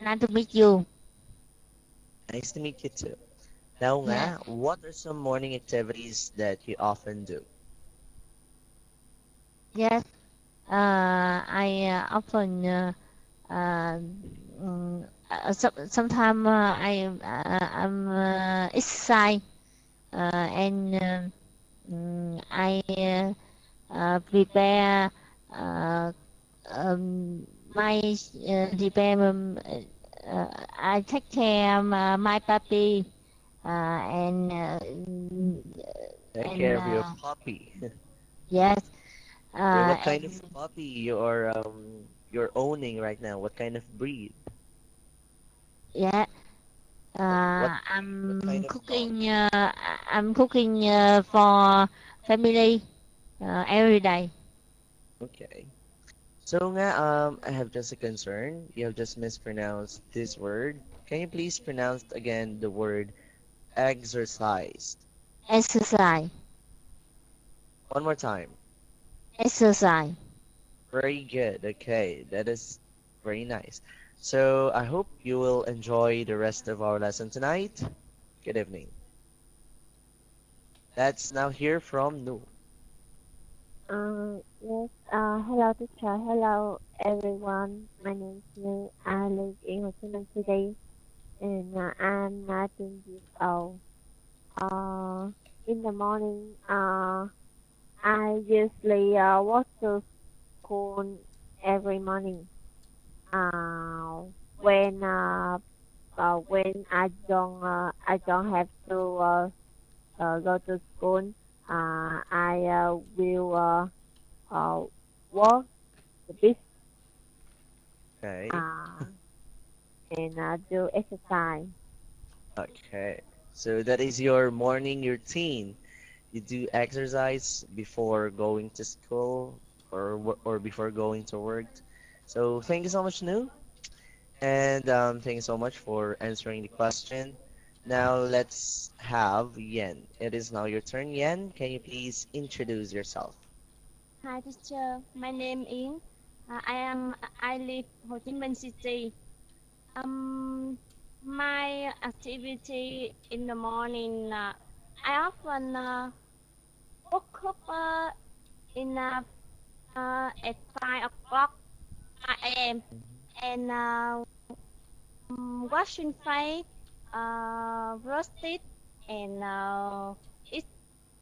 Nice to meet you. Nice to meet you too. Now Yeah. nga, what are some morning activities that you often do? Yes. I often uh, sometimes I'm exercise and I prepare uh, um, my prepare I take care of my puppy and Take care and of your puppy. yes What kind of and puppy you're owning right now? What kind of breed? yeah What what kind of dog? I'm cooking for family every day. Okay. So nga, I have just a concern. You have just mispronounced this word. Can you please pronounce again the word exercised? Exercise, One more time. exercise. Very good. Okay, that is very nice. So I hope you will enjoy the rest of our lesson tonight. Good evening. Let's now hear from Nu. Yes, hello teacher, hello everyone. My name is Như. I live in Hồ Chí Minh City and I'm 19 years old. In the morning, I usually walk to school every morning. Uh, when when I don't have to go to school, I will uh, walk a bit Okay. uh, and do exercise. Okay. So that is your morning routine. You do exercise before going to school or before going to work. So thank you so much, Nu. And thank you so much for answering the question. Now let's have Yen. It is now your turn, Yen. Can you please introduce yourself? Hi teacher, my name is I live Ho Chi Minh City. Um, my activity in the morning, I often woke up in at 5 o'clock 5 a.m. and washing face, brush teeth, and eat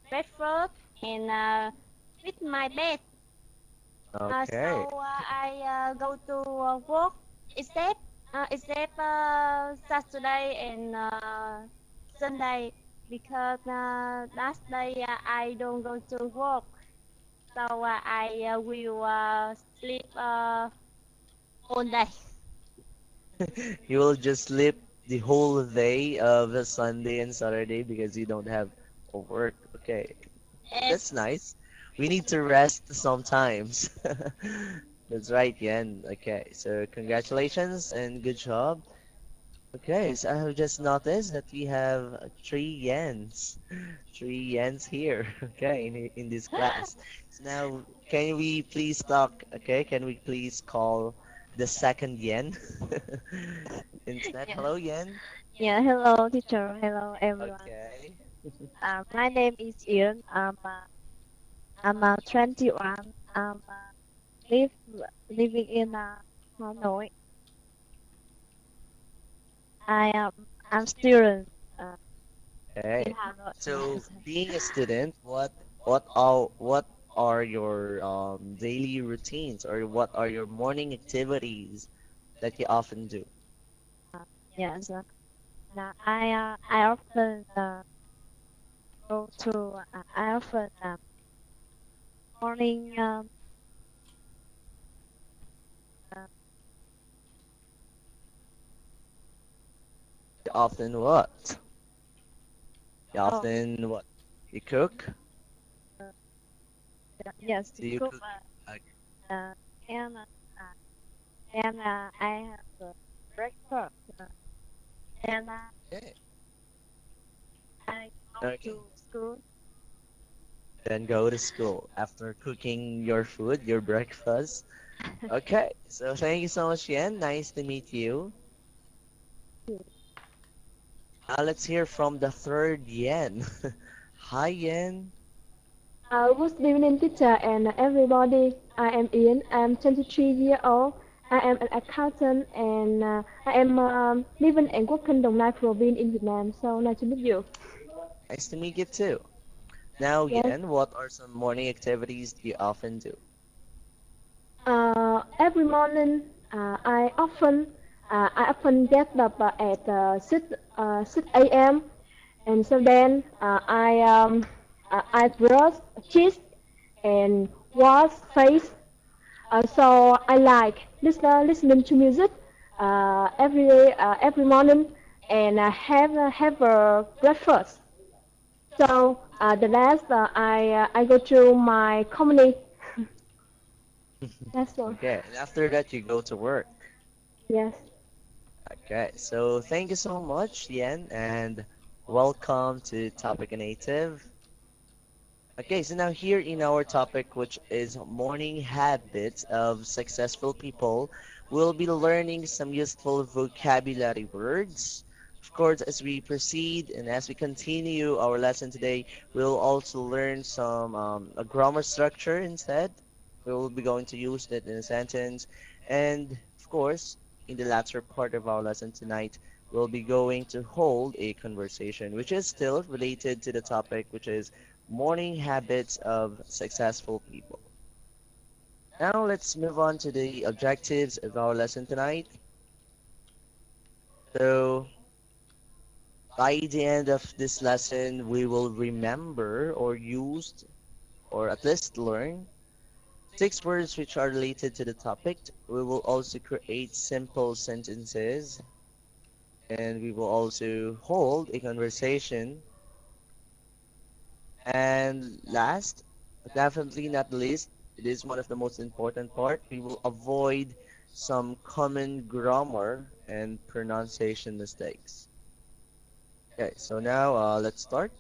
breakfast and with my bed. Okay. I go to work except Saturday and Sunday because last day I don't go to work, so I will sleep all day. You will just sleep the whole day of the Sunday and Saturday because you don't have work. Okay. That's Yes, nice. We need to rest sometimes. That's right, Yen. Okay, so congratulations and good job. Okay, so I have just noticed that we have three Yens. Three Yens here, okay, in this class. So now, can we please talk, okay? Can we please call the second Yen instead? Yeah. Hello, Yen. Yeah, hello teacher, hello everyone. Okay. My name is Yun. I'm 21. Live living in Hanoi. I am I'm student in Okay. Hanoi. So being a student, what are your daily routines or what are your morning activities that you often do? Yes. Now I often go to I often morning uh, You often what? You oh often what? You cook? uh, yes to Do you cook cook? Uh, uh, and I have breakfast and Okay. I go Okay. to school. Then go to school after cooking your food, your breakfast. Okay. So thank you so much, Yen. Nice to meet you. Now let's hear from the third Yen. Hi, Yen. Good evening, teacher and everybody. I am Ian. I'm 23 years old. I am an accountant and I am living and working in Đồng Nai province in Vietnam. So nice to meet you. Nice to meet you too. Now, Yes. Yen, what are some morning activities you often do? Every morning, I often get up at 6 a.m. and so then I brush teeth and wash face. So I like listening to music every day, every morning, and have a breakfast. So the last I go to my company. That's all. Okay, and after that you go to work. Yes. Okay, so thank you so much, Yen, and welcome to Topica Native. Okay, so now here in our topic, which is morning habits of successful people, we'll be learning some useful vocabulary words. Of course, as we proceed and as we continue our lesson today, we'll also learn some a grammar structure instead. We will be going to use that in a sentence. And of course, in the latter part of our lesson tonight, we'll be going to hold a conversation, which is still related to the topic, which is morning habits of successful people. Now let's move on to the objectives of our lesson tonight. So by the end of this lesson, we will remember or use or at least learn 6 words which are related to the topic. We will also create simple sentences and we will also hold a conversation. And last, but definitely not least, it is one of the most important part. We will avoid some common grammar and pronunciation mistakes. Okay, so now let's start.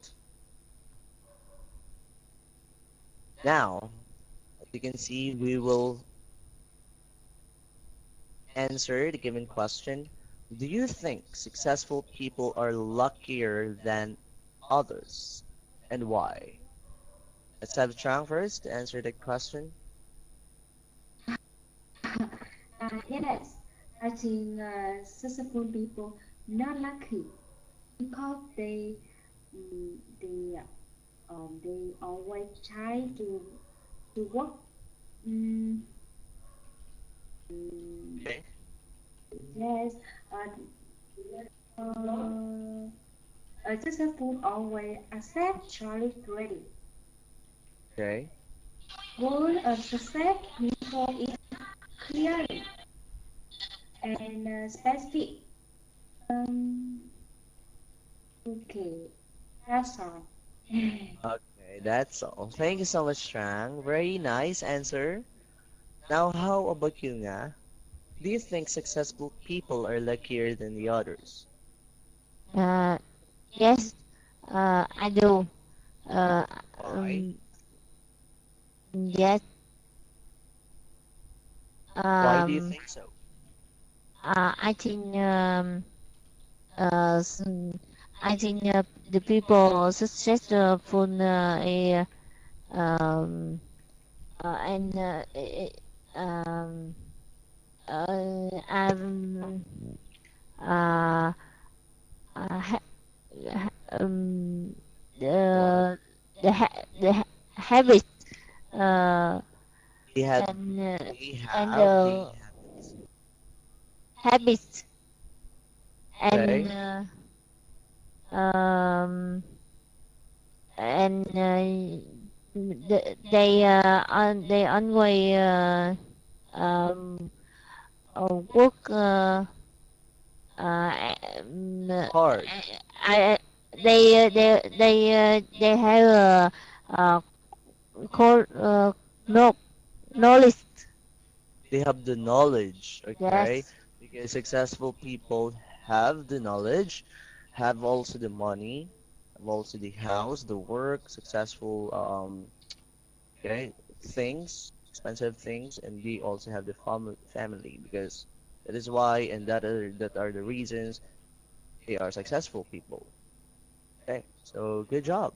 Now, as you can see, we will answer the given question. Do you think successful people are luckier than others? And why? Let's have Chang first to answer the question. Yes, I think successful people not lucky because they they always try to work. Mm, mm, Okay. yes, a successful always accept Charlie credit. Okay. Goal of success people is clearly and specific. Um, okay, that's all. Okay, that's all. Thank you so much, Chang. Very nice answer. Now, how about you, Nga? Do you think successful people are luckier than the others? Uh, yes, I do. Uh, Why? um, yes. Why do you Um, think so? I think uh, s- I think the people successful um, and um, um, uh, ha, um, What? the habit uh, They have, and they and have the habits. habits and Okay. um, and they always um, work Hard. I, they have call no knowledge. They have the knowledge, okay? Yes, Because successful people have the knowledge, have also the money, have also the house, the work, successful okay, things, expensive things, and they also have the family because that is why and that are the reasons They are successful people. Okay, so good job.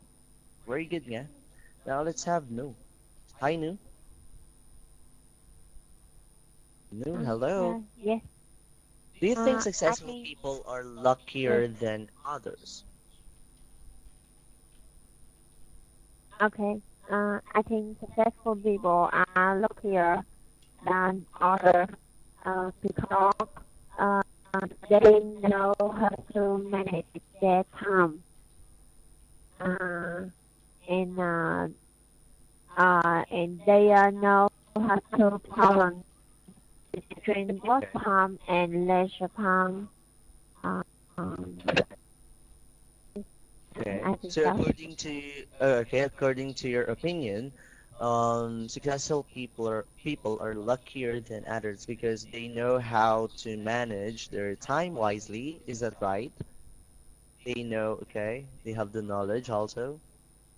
Very good, yeah. Now let's have Nu. Hi, Nu. Nu, hello. Yes. Do you think I successful think people are yes. luckier than others? Okay. I think successful people are luckier than others because uh, they know how to manage their time uh, and they know how to balance between work Okay. time and leisure time. Um, Okay. I think So so. according to your opinion, successful people are luckier than others because they know how to manage their time wisely. Is that right? They know, okay. They have the knowledge also.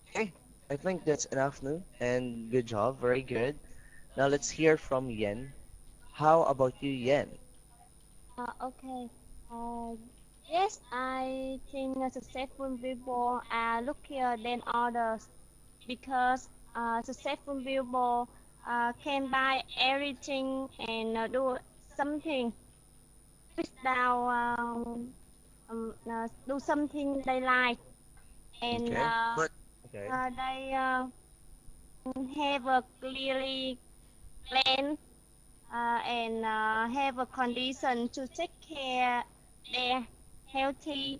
Okay. I think that's enough, Nu. And good job. Very good. Now let's hear from Yen. How about you, Yen? Okay. Uh, yes, I think successful people are luckier than others because successful people can buy everything and do something without do something they like, and Okay. But okay. they have a clearly plan and have a condition to take care their healthy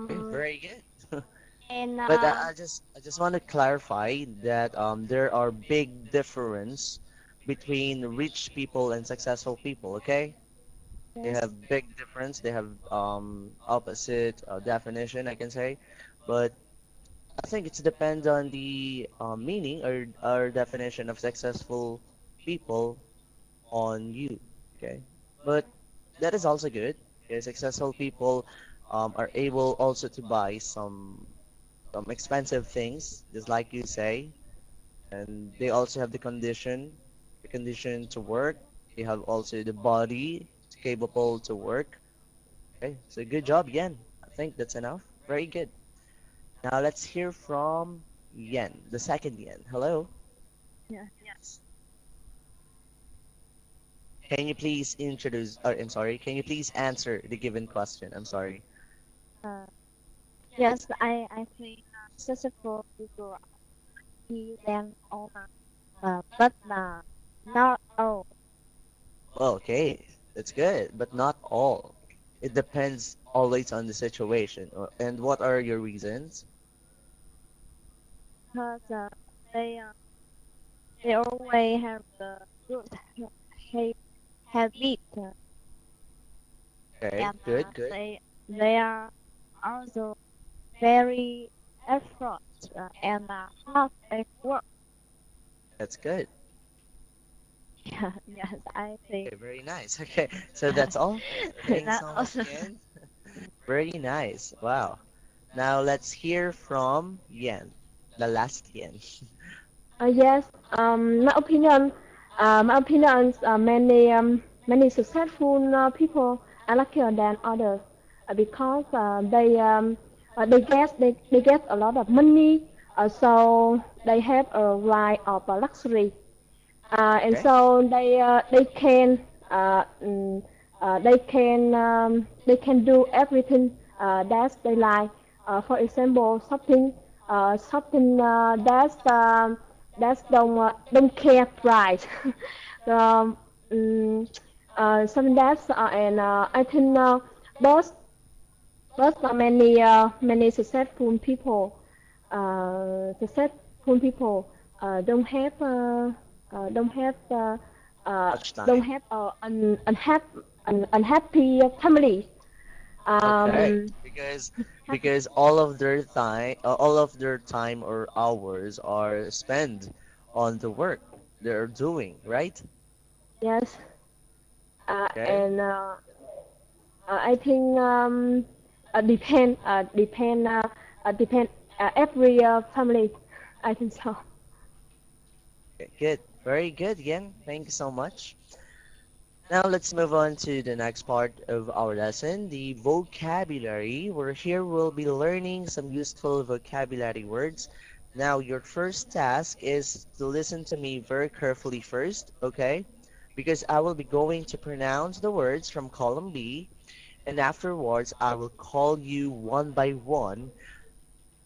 Okay, um, very good. and But I just want to clarify that there are big difference between rich people and successful people. Okay, they yes, have big difference. They have opposite definition, I can say, but I think it's depend on the meaning or definition of successful people on you. Okay, but that is also good. Okay, successful people are able also to buy some expensive things, just like you say, and they also have the condition to work. They have also the body capable to work. Okay, so good job, Yen. I think that's enough. Very good. Now let's hear from Yen, the second Yen. Hello. Yeah, yes. Can you please introduce, or I'm sorry, can you please answer the given question? I'm sorry. Uh, yes, I think successful people are than all, but not all. Okay, that's good, but not all. It depends always on the situation. And what are your reasons? Because they uh, they always have the good ha- habit Okay, and good, good. they are also very effort and hard at work. That's good. Yeah, yes, I think Okay, very nice. Okay, so that's all. So thanks that so much, also. Yen. Very nice. Wow. Now let's hear from Yen, the last Yen. Yes, my opinions, many successful people are luckier than others because they get a lot of money, so they have a right of luxury, and Okay, so they can do everything that they like. For example, shopping don't care price. um, um, Something that's and I think both many successful people don't have don't have much don't time. have unhappy family. Okay, Um, because all of their time or hours are spent on the work they're doing, right? yes, Okay. and I think depend every family. I think so. Okay, good. Very good again. Thank you so much. Now let's move on to the next part of our lesson, the vocabulary. Where here we'll be learning some useful vocabulary words. Now your first task is to listen to me very carefully first, okay? Because I will be going to pronounce the words from column B, and afterwards I will call you one by one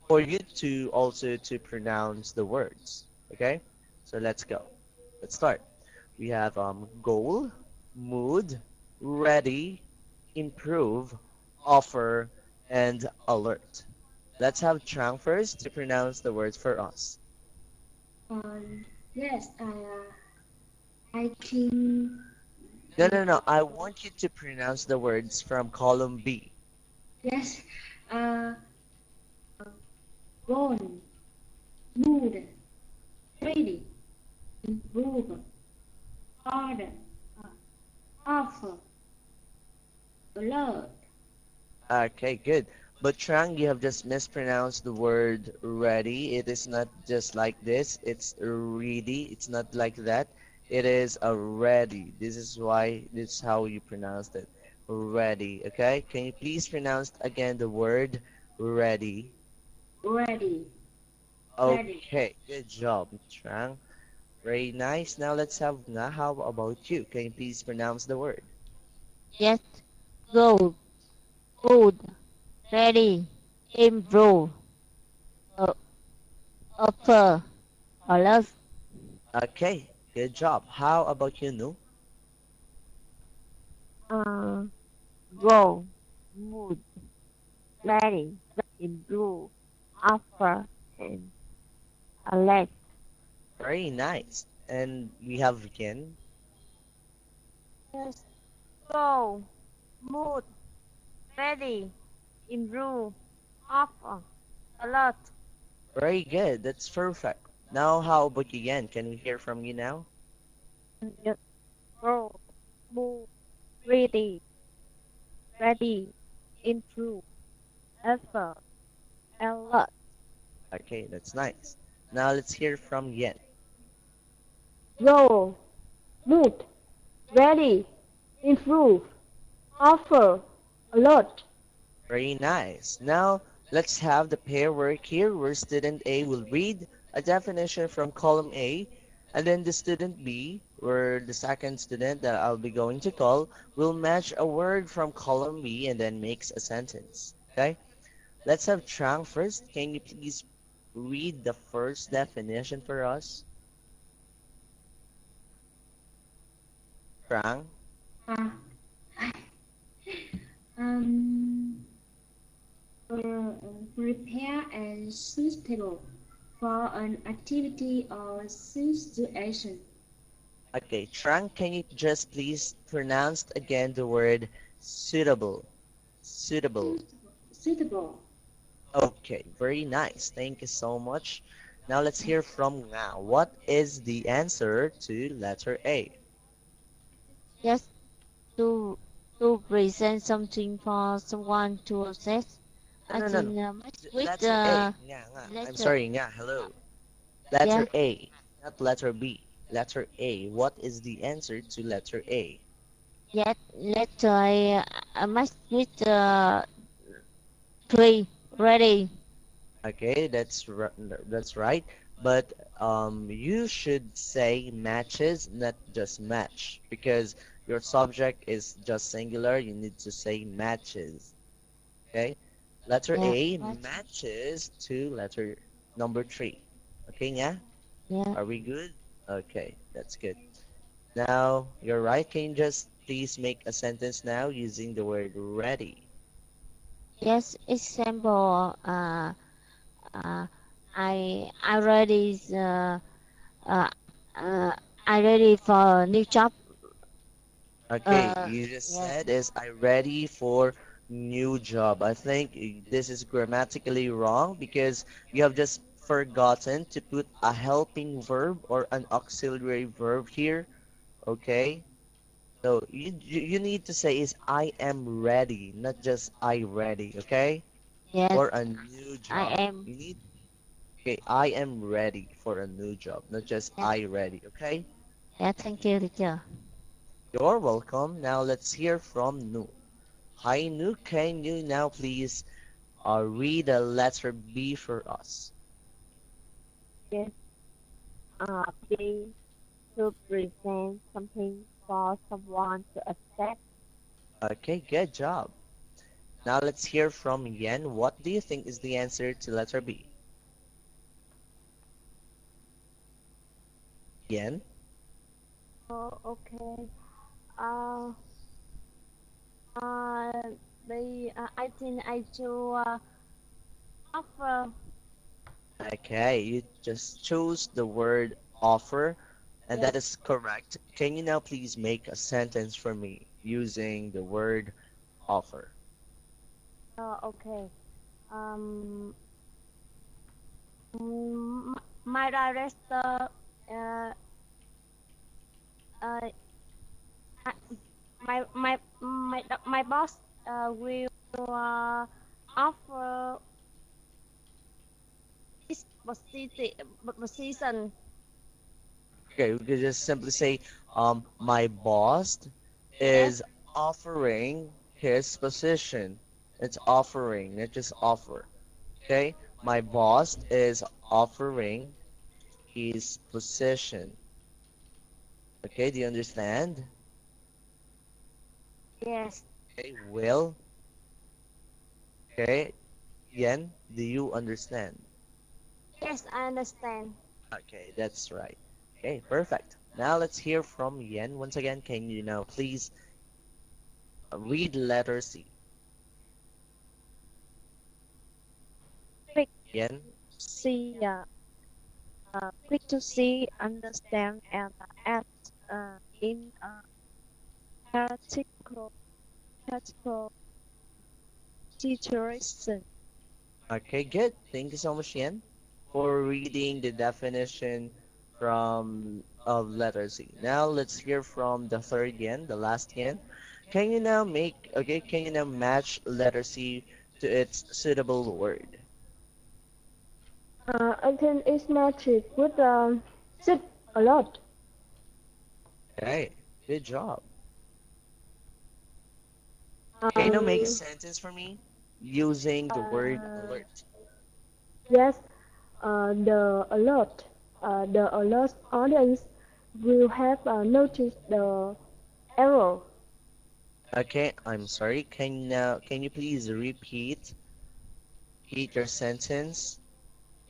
for you to also to pronounce the words, okay? So let's go. Let's start. We have goal, mood, ready, improve, offer, and alert. Let's have Trang first to pronounce the words for us. Yes, I think No, no, no. I want you to pronounce the words from column B. yes. Goal, mood, ready, improve, order, uh, offer, alert. Okay, good. But Trang, you have just mispronounced the word ready. It is not just like this. It's ready. It's not like that. It is a ready. This is why, this is how you pronounced it. Ready. Okay? Can you please pronounce again the word ready? Ready, ready. Okay, good job, Trang. Very nice. Now let's have Nga. How about you? Can you please pronounce the word? Yes. Go. Good. Ready. Improve. Uh, offer. Alert. Okay, good job. How about you, Nu? Uh, go, mood, ready, improve, offer, and alert. Very nice. And we have Yen. Yes. Go. Mood. Ready. Improve. Offer. Alert. Very good. That's perfect. Now, how about you, Yen? Can we hear from you now? Yes. Go, move, ready, improve, effort, alert. Okay, that's nice. Now let's hear from Yen. Go, mood, ready, improve, offer, alert. Very nice. Now, let's have the pair work here where student A will read a definition from column A, and then the student B, where the second student that I'll be going to call, will match a word from column B and then makes a sentence. Okay? Let's have Trang first. Can you please read the first definition for us? Trang? Uh, um, prepare and suitable for an activity or situation. Okay, Trang, can you just please pronounce again the word suitable? Suitable. Suitable. Okay, very nice. Thank you so much. Now let's hear from Nga. What is the answer to letter A? Yes. To present something for someone to assess. No, I no, no, think no. with Letter A. Nga, Nga. I'm letter sorry, Nga. Hello. yeah. Letter A, not letter B. Letter A. What is the answer to letter A? Yes. Letter I must with three. Ready. Okay, that's right. But you should say matches, not just match, because your subject is just singular. You need to say matches. Okay, letter Yeah. A Match. matches to letter number 3. Okay, yeah. Yeah. Are we good? Okay, that's good. Now you're right. Can you just please make a sentence now using the word ready? Yes. Example. Uh, I ready. Uh, I ready for a new job. Okay, you just Yes. said is I ready for new job. I think this is grammatically wrong because you have just forgotten to put a helping verb or an auxiliary verb here. Okay, so you need to say is I am ready, not just I ready. Okay, Yes. for a new I job. am. You need okay. I am ready for a new job, not just Yeah. I ready. Okay. Yeah. Thank you, teacher. You're welcome. Now let's hear from Nu. Hi Nu, can you now please read the letter B for us? Yes. B to present something for someone to accept. Okay, good job. Now let's hear from Yen. What do you think is the answer to letter B? Yen? Oh, okay. Uh, I think I should offer. Okay, you just chose the word offer, and Yes. that is correct. Can you now please make a sentence for me using the word offer? Okay. Um, my director, uh, I- my boss will offer this position. Okay, we could just simply say, my boss Yes. is offering his position. It's offering, not just offer. Okay, my boss is offering his position. Okay, do you understand? Yes. Okay, Will. Okay, Yen, do you understand? Yes, I understand. Okay, that's right. Okay, perfect. Now let's hear from Yen. Once again, can you now please read letter C? Quick Yen? see, quick to see, understand, and act in practical, practical situation. Okay, good. Thank you so much, Yen, for reading the definition from of letter C. Now let's hear from the third Yen, the last Yen. Can you now match letter C to its suitable word? I think it's matched with sit a lot. Okay, good job. Can you now make a Um, sentence for me using the word uh, alert? yes, the alert audience will have noticed the error. Okay, I'm sorry. Can you please repeat your sentence?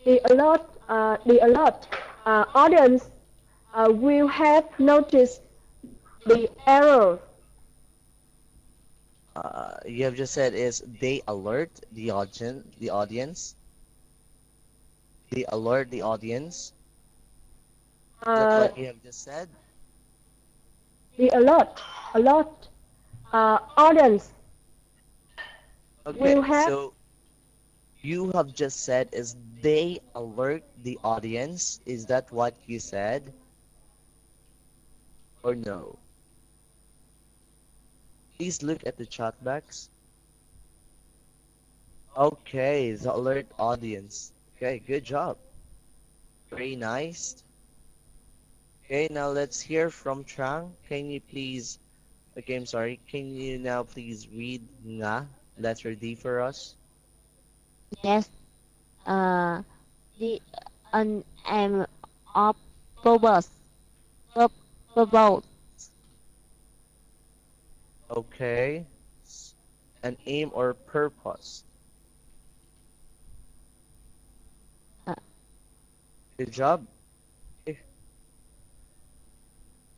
The alert audience will have noticed the error. You have just said is they alert they alert the audience. Is that Uh, what you have just said? the alert audience Okay, will have so you have just said is they alert the audience. Is that what you said or no? Please look at the chat box. Okay, the alert audience. Okay, good job. Very nice. Okay, now let's hear from Trang. Can you please, okay, I'm sorry. Can you now please read nga, letter D for us? Yes, uh, the an aim of purpose, purpose, Okay. An aim or purpose. uh, Good job. Okay.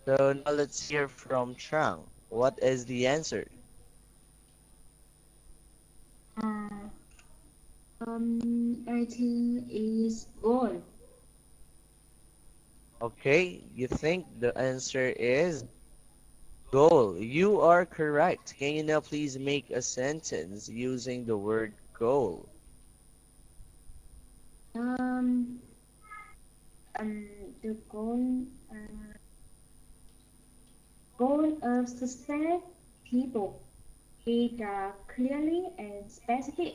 So now let's hear from Trang. What is the answer? Uh, I think is goal. Okay, you think the answer is goal. You are correct. Can you now please make a sentence using the word goal? Um, the goal of success people is clearly and specific.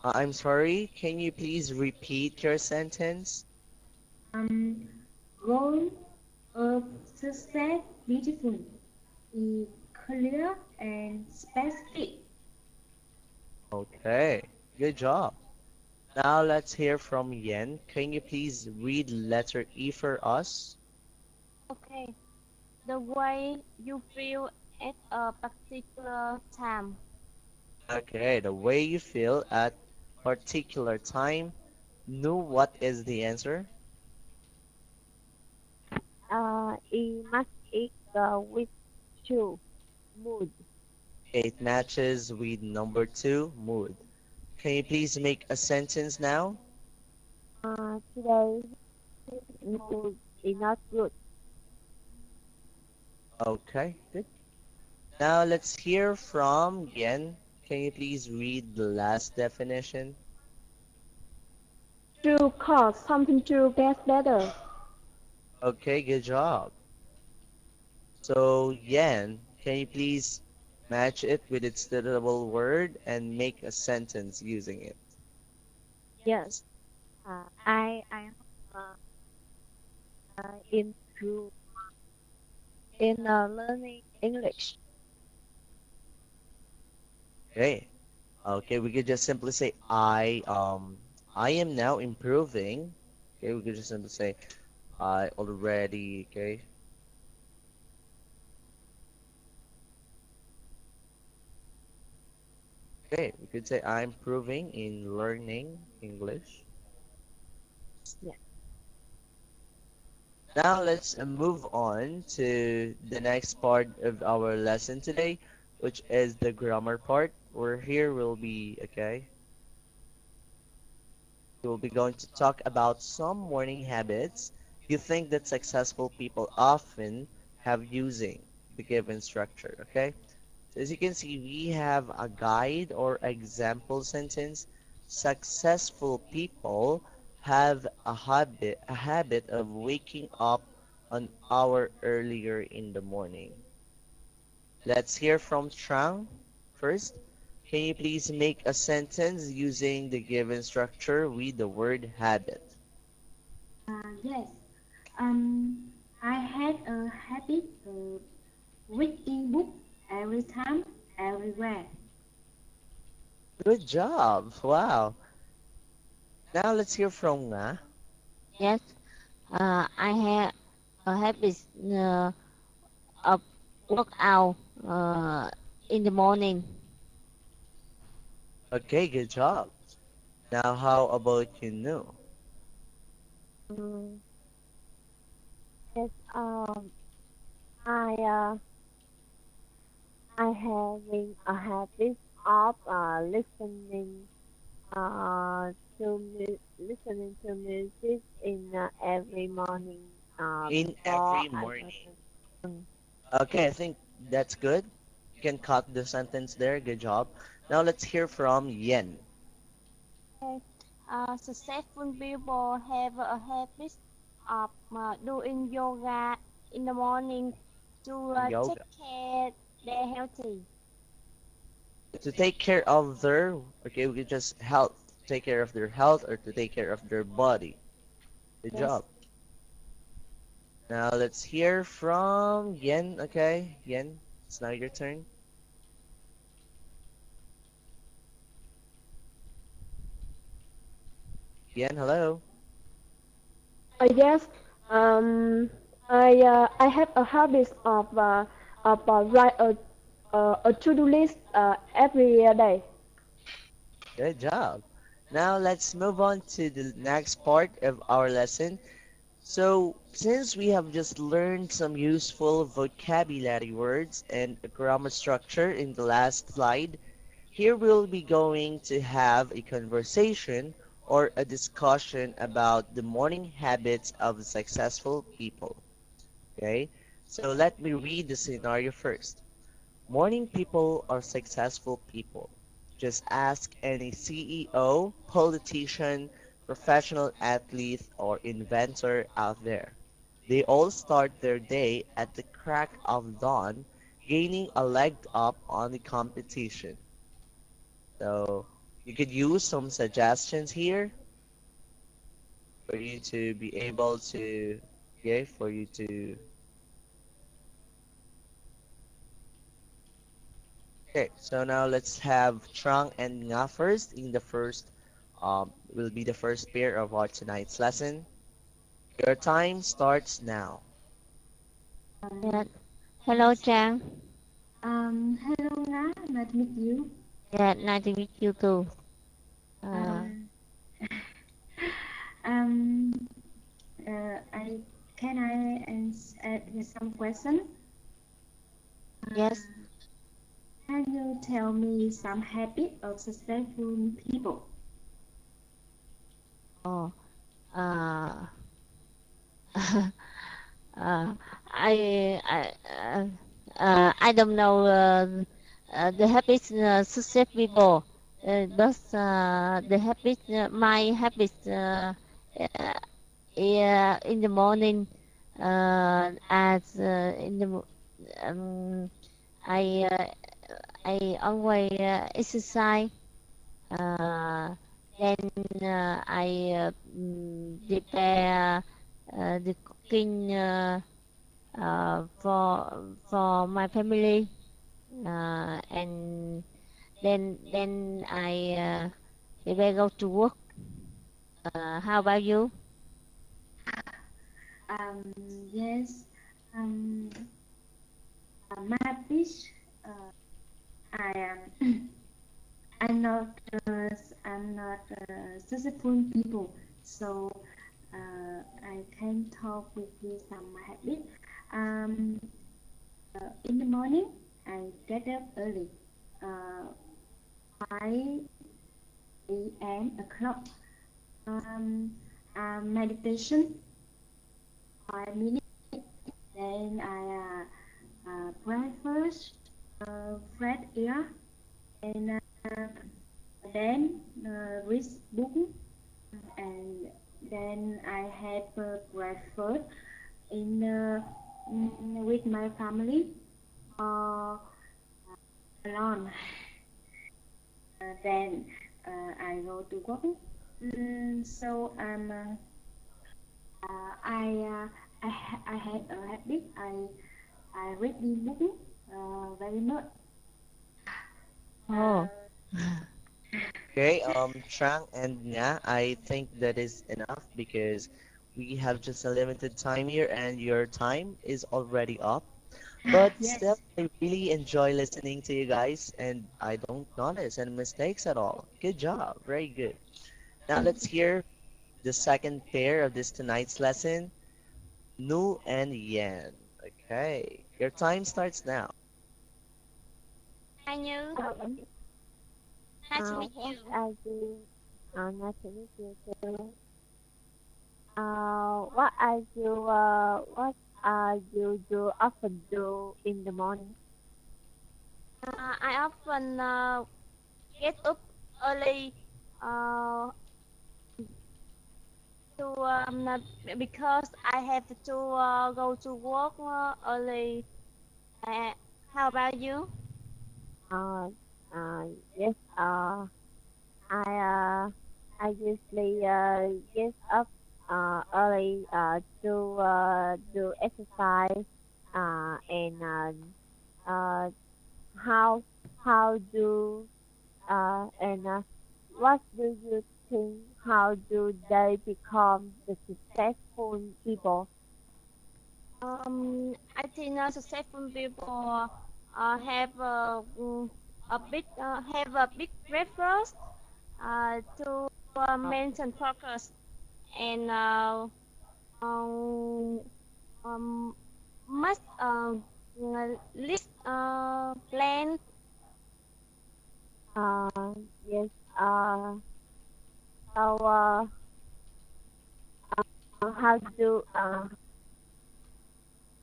I'm sorry, can you please repeat your sentence? Um, goal of success beautiful, is clear and specific. Okay, good job. Now let's hear from Yen. Can you please read letter E for us? Okay. The way you feel at a particular time. Okay, the way you feel at particular time. Nu, what is the answer? It must eat with two mood. It matches with number two, mood. Can you please make a sentence now? Today mood is not good. Okay, good. Now let's hear from Yen. Can you please read the last definition? To cause something to get better. Okay, good job. So, Yen, can you please match it with its suitable word and make a sentence using it? Yes. I improve in learning English. Okay. Okay, we could just simply say I am now improving. Okay, we could just simply say I already, okay. Okay, we could say I'm improving in learning English. Yeah. Now let's move on to the next part of our lesson today, which is the grammar part. Where here will be, okay, we'll be going to talk about some morning habits you think that successful people often have using the given structure, okay? So as you can see, we have a guide or example sentence. Successful people have a habit of waking up an hour earlier in the morning. Let's hear from Trang first. Can you please make a sentence using the given structure with the word habit? Yes. I had a habit of reading book every time, everywhere. Good job. Wow. Now let's hear from Nga. Yes. I have a habit of workout in the morning. Okay, good job. Now how about you know? Mm, yes. I uh, I having a habit of listening to music in every morning In before every I go morning. to. Okay, I think that's good. You can cut the sentence there. Good job. Now let's hear from Yen. Okay. Successful people have a habit of doing yoga in the morning to take Yoga. care their healthy. To take care of their, okay, we could just health. Take care of their health or to take care of their body. Good Yes. job. Now let's hear from Yen. Okay, Yen, it's now your turn. Yen, hello. Yes. Um, I have a habit of write a to-do list every day. Good job. Now let's move on to the next part of our lesson. So, since we have just learned some useful vocabulary words and grammar structure in the last slide, here we'll be going to have a conversation or a discussion about the morning habits of successful people. Okay? So, let me read the scenario first. Morning people are successful people. Just ask any CEO, politician, professional athlete, or inventor out there. They all start their day at the crack of dawn, gaining a leg up on the competition. So you could use some suggestions here for you to be able to, yeah, for you to Okay, so now let's have Trang and Nga first. In the first, will be the first pair of our tonight's lesson. Your time starts now. Yeah. Um, Hello, yes. Trang. Hello, Nga. Nice to meet you. Yeah, nice to meet you too. Uh, Um, um, I can I ask some question? yes. Can you tell me some habit of successful people? Oh, uh, uh, I don't know the habits success people, but the habit my habits in the morning as in the um, I uh, I always exercise. Uh, then I prepare the cooking for my family, and then I prepare go to work. How about you? Um, yes. Um, my habit. Uh, I am. I'm not. I'm not successful people. So I can talk with you some habit. Um, in the morning, I get up early. Uh, 5 a.m. o'clock. Um, meditation 5 minutes. Then I breakfast, fresh air, and then read book, and then I have breakfast in with my family or alone. Then I go to work. So I I had a habit. I read the book very much. Oh, Okay, Trang and Nga, I think that is enough because we have just a limited time here and your time is already up. But still, Yes. I really enjoy listening to you guys and I don't notice any mistakes at all. Good job, very good. Now let's hear the second pair of this tonight's lesson, Nu and Yen. Okay, your time starts now. Hi Như, Um, nice to meet what you. are you? Nice to meet you too. What are you? What are you do often do in the morning? I often get up early uh, to because I have to go to work early. Uh, how about you? Uh, yes. I I usually get up early to do exercise and uh, how how do and what do you think? How do they become the successful people? I think successful people have have a big breakfast to Uh, maintain focus and um, um, must list plan. yes. So how do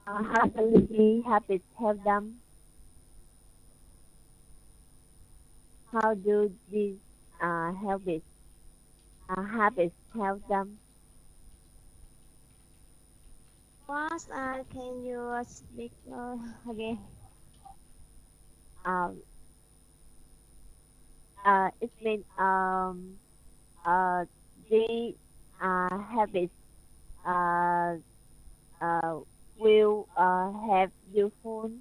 how do the habits help them? How do these habits help them? What can you speak again? Um, it means uh, the habits uh, uh, will have useful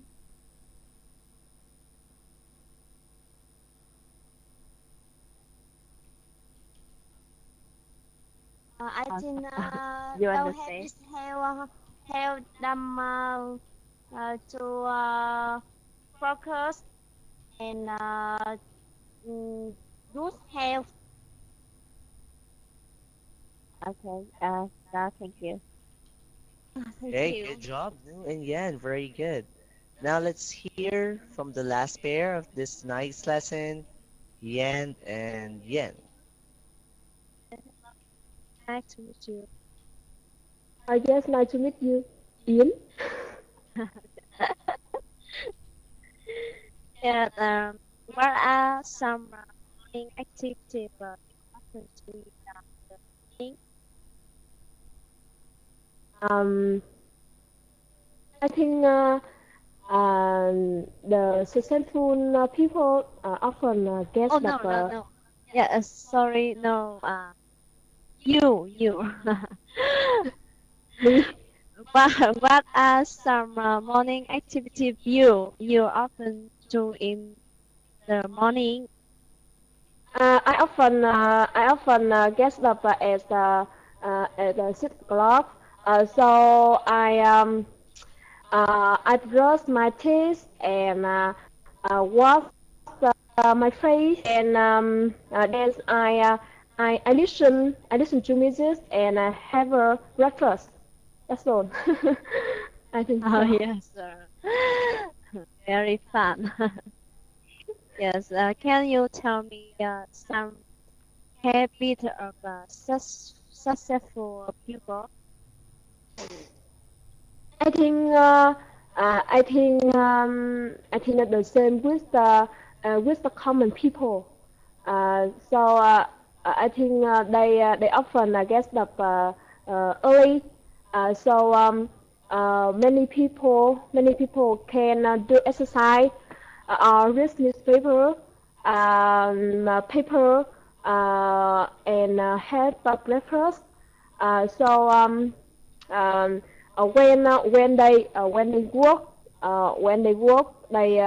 I think You they'll have understand? this help them to focus and good health. Okay. Thank you. Thank Okay, you. good job, Nu and Yan. Very good. Now let's hear from the last pair of this night's lesson, Yan and Yan. Nice to meet you. Yes, nice to meet you, Ian. Yeah, what are some morning activities often do in the morning? Um, I think the successful people often get Oh the no, no, no. Yeah, sorry, no. You. me. What are some morning activities you often do in the morning? I often get up at 6 o'clock. So I brush my teeth and wash my face, and then I listen to music and have a breakfast. That's all. I think Oh so. yes, sir. Very fun. Yes, can you tell me some habit of successful people? I think I think that the same with the common people. I think they often get up early. Many people can do exercise or read newspaper, paper, and have a breakfast. So um, when they work they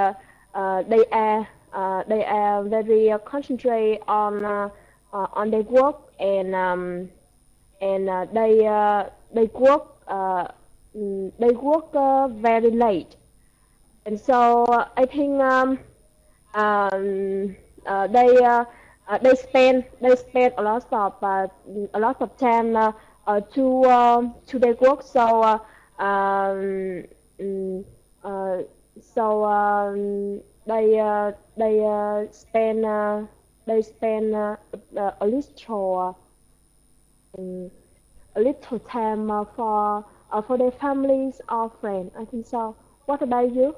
are very concentrate on their work, and they work very late, and so I think um, they spend a lot of time to their work. Um, mm, uh, they spend um, a little time for their families or friends. I think so. What about you?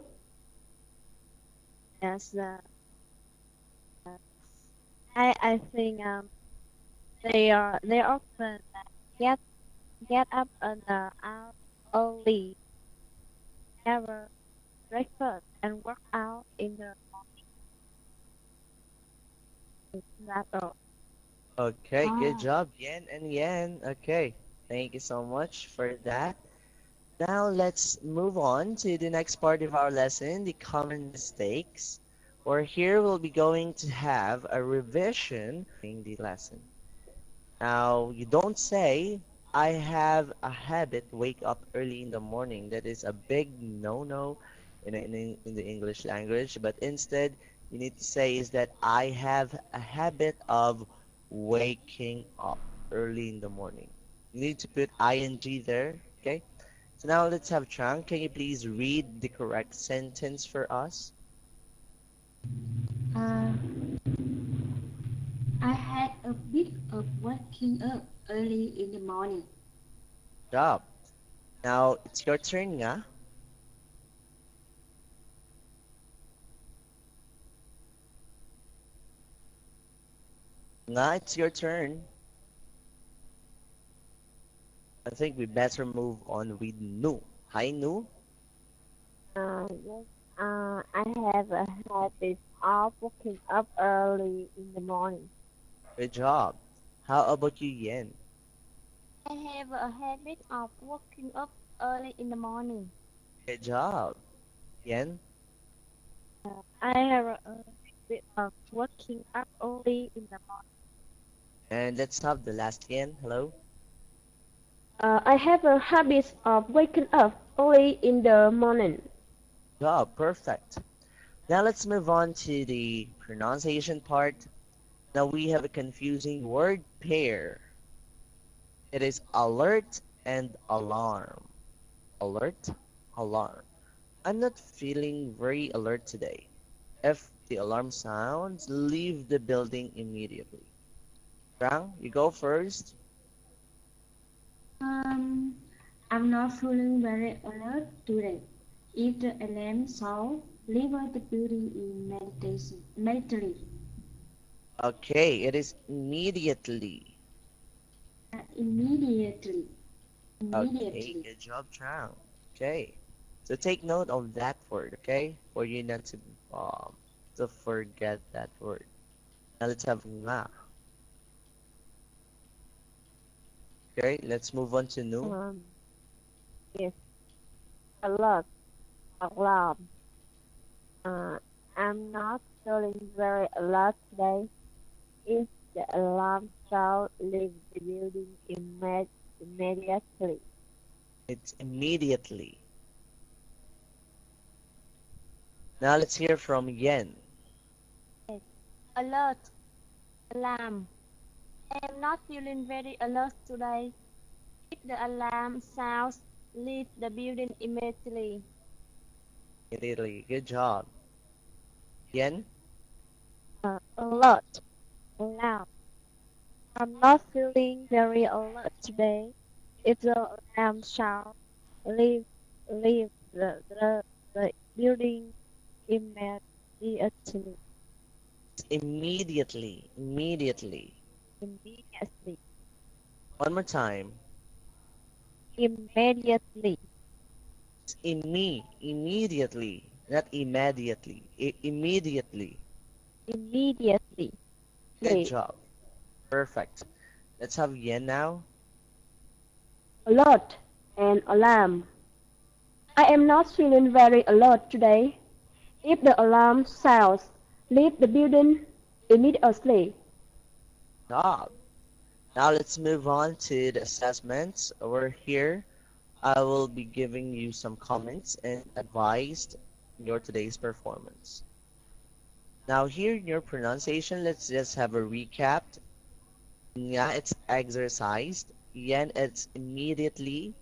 Yes, I think they often get get up and out early, have a breakfast, and work out in the that all. Okay, good Ah, job, Yan and Yan. Okay, thank you so much for that. Now let's move on to the next part of our lesson, the common mistakes. Or here we'll be going to have a revision in the lesson. Now, you don't say, I have a habit wake up early in the morning. That is a big no-no in the English language. But instead, you need to say is that I have a habit of waking up early in the morning. You need to put ing there, okay? So now let's have Chang. Can you please read the correct sentence for us? uh, I had a bit of waking up early in the morning. Job. Now it's your turn, yeah? Nga, it's your turn. I think we better move on with Nu. Hi, Nu. Yes. I have a habit of waking up early in the morning. Good job. How about you, Yen? I have a habit of waking up early in the morning. Good job. Yen? I have a bit of waking up early in the morning. And let's have the last Yen. Hello. I have a habit of waking up early in the morning. Oh, perfect. Now let's move on to the pronunciation part. Now we have a confusing word pair. It is alert and alarm. Alert, alarm. I'm not feeling very alert today. If the alarm sounds, leave the building immediately. Rang, you go first. Um, I'm not feeling very alert today. If the alarm sounds, leave the building immediately. Okay, it is immediately. Immediately. Okay, Immediately. good job, Trang. Okay, so take note of that word, okay, for you not to forget that word. Now let's have nga. Okay, let's move on to nu. Yes, alert, alarm. Uh, I'm not feeling very alert today. If the alarm sounds, leave the building immediately. It's immediately. Now let's hear from Yen. Alert, alarm. I'm not feeling very alert today. If the alarm sounds, leave the building immediately. Immediately, good job. Yen, Alert, alarm. I'm not feeling very alert today. If the alarm sounds, leave the building immediately. immediately, immediately. Immediately. One more time. Immediately. Immediately, not immediately. Immediately. Immediately. Good Please. job. Perfect. Let's have Yen now. Alert and alarm. I am not feeling very alert today. If the alarm sounds, leave the building immediately. Job. Now let's move on to the assessments. Over here, I will be giving you some comments and advice in your today's performance. Now here in your pronunciation, let's just have a recap. Yeah, it's exercised. Yen, it's immediately.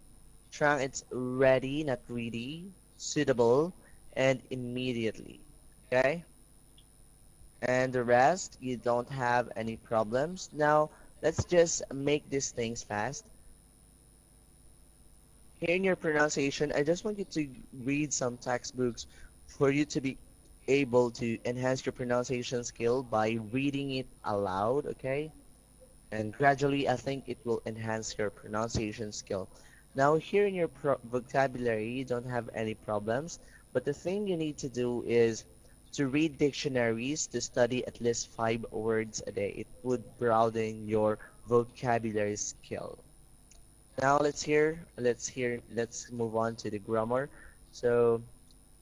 Trang, it's ready, not ready. Suitable, and immediately. Okay? And the rest, you don't have any problems. Now, let's just make these things fast. Here in your pronunciation, I just want you to read some textbooks for you to be able to enhance your pronunciation skill by reading it aloud, okay? And gradually, I think it will enhance your pronunciation skill. Now, here in your vocabulary, you don't have any problems, but the thing you need to do is to read dictionaries to study at least 5 words a day. It would broaden your vocabulary skill. Now let's move on to the grammar. So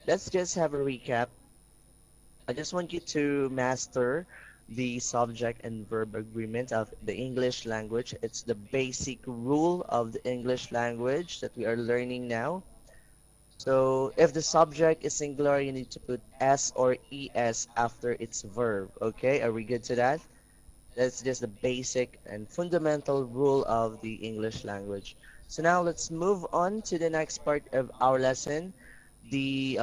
let's just have a recap. I just want you to master the subject and verb agreement of the English language. It's the basic rule of the English language that we are learning now. So if the subject is singular, you need to put s or es after its verb. Okay, are we good to that? That's just the basic and fundamental rule of the English language. So now let's move on to the next part of our lesson, the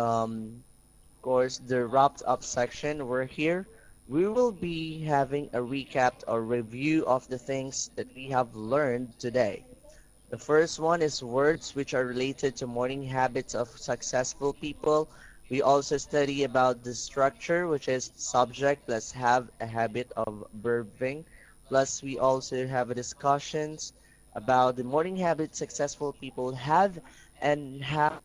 course, the wrapped up section. We're here. We will be having a recap or review of the things that we have learned today. The first one is words which are related to morning habits of successful people. We also study about the structure, which is subject plus have a habit of verbing. Plus, we also have a discussions about the morning habits successful people have and how